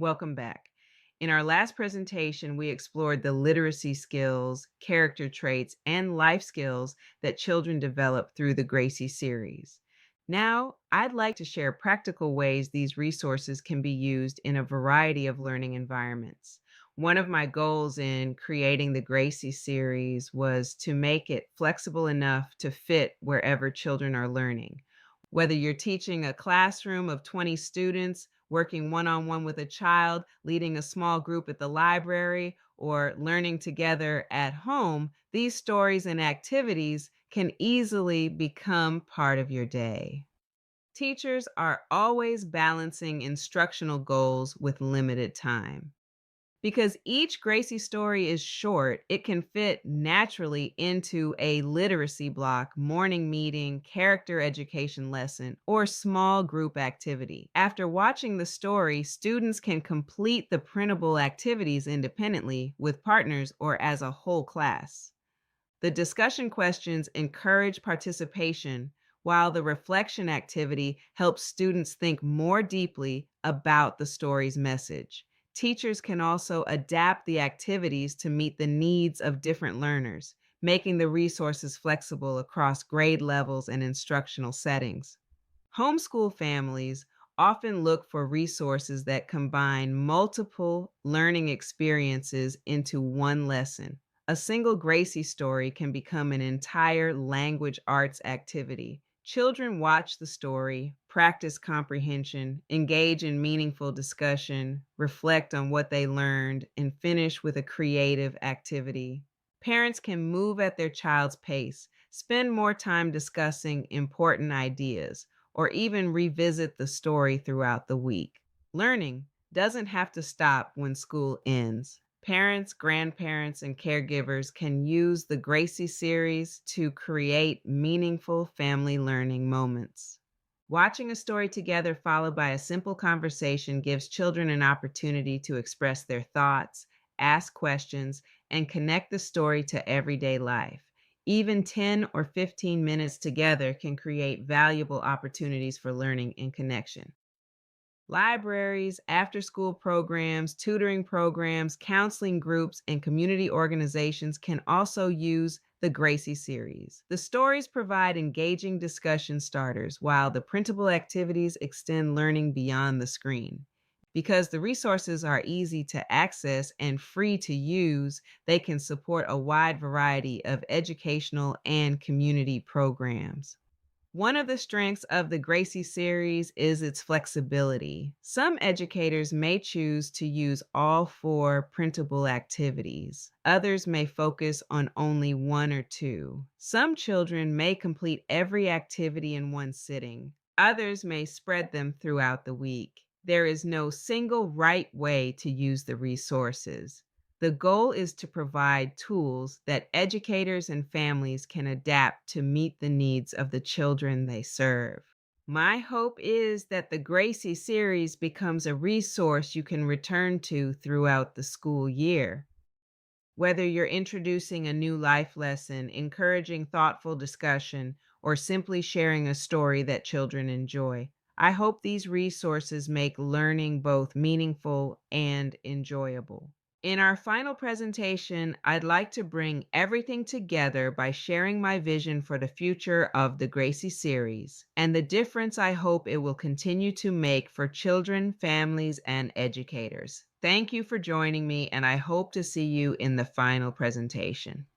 Welcome back. In our last presentation, we explored the literacy skills, character traits, and life skills that children develop through the Gracie series. Now, I'd like to share practical ways these resources can be used in a variety of learning environments. One of my goals in creating the Gracie series was to make it flexible enough to fit wherever children are learning. Whether you're teaching a classroom of 20 students, working one on one with a child, leading a small group at the library, or learning together at home, these stories and activities can easily become part of your day. Teachers are always balancing instructional goals with limited time. Because each Gracie story is short, it can fit naturally into a literacy block, morning meeting, character education lesson, or small group activity. After watching the story, students can complete the printable activities independently with partners or as a whole class. The discussion questions encourage participation, while the reflection activity helps students think more deeply about the story's message. Teachers can also adapt the activities to meet the needs of different learners, making the resources flexible across grade levels and instructional settings. Homeschool families often look for resources that combine multiple learning experiences into one lesson. A single Gracie story can become an entire language arts activity. Children watch the story, practice comprehension, engage in meaningful discussion, reflect on what they learned, and finish with a creative activity. Parents can move at their child's pace, spend more time discussing important ideas, or even revisit the story throughout the week. Learning doesn't have to stop when school ends. Parents, grandparents, and caregivers can use the Gracie series to create meaningful family learning moments. Watching a story together followed by a simple conversation gives children an opportunity to express their thoughts, ask questions, and connect the story to everyday life. Even 10 or 15 minutes together can create valuable opportunities for learning and connection. Libraries, after school programs, tutoring programs, counseling groups, and community organizations can also use the Gracie series. The stories provide engaging discussion starters, while the printable activities extend learning beyond the screen. Because the resources are easy to access and free to use, they can support a wide variety of educational and community programs. One of the strengths of the Gracie series is its flexibility. Some educators may choose to use all four printable activities. Others may focus on only one or two. Some children may complete every activity in one sitting. Others may spread them throughout the week. There is no single right way to use the resources. The goal is to provide tools that educators and families can adapt to meet the needs of the children they serve. My hope is that the Gracie series becomes a resource you can return to throughout the school year. Whether you're introducing a new life lesson, encouraging thoughtful discussion, or simply sharing a story that children enjoy, I hope these resources make learning both meaningful and enjoyable. In our final presentation, I'd like to bring everything together by sharing my vision for the future of the Gracie series and the difference I hope it will continue to make for children, families, and educators. Thank you for joining me, and I hope to see you in the final presentation.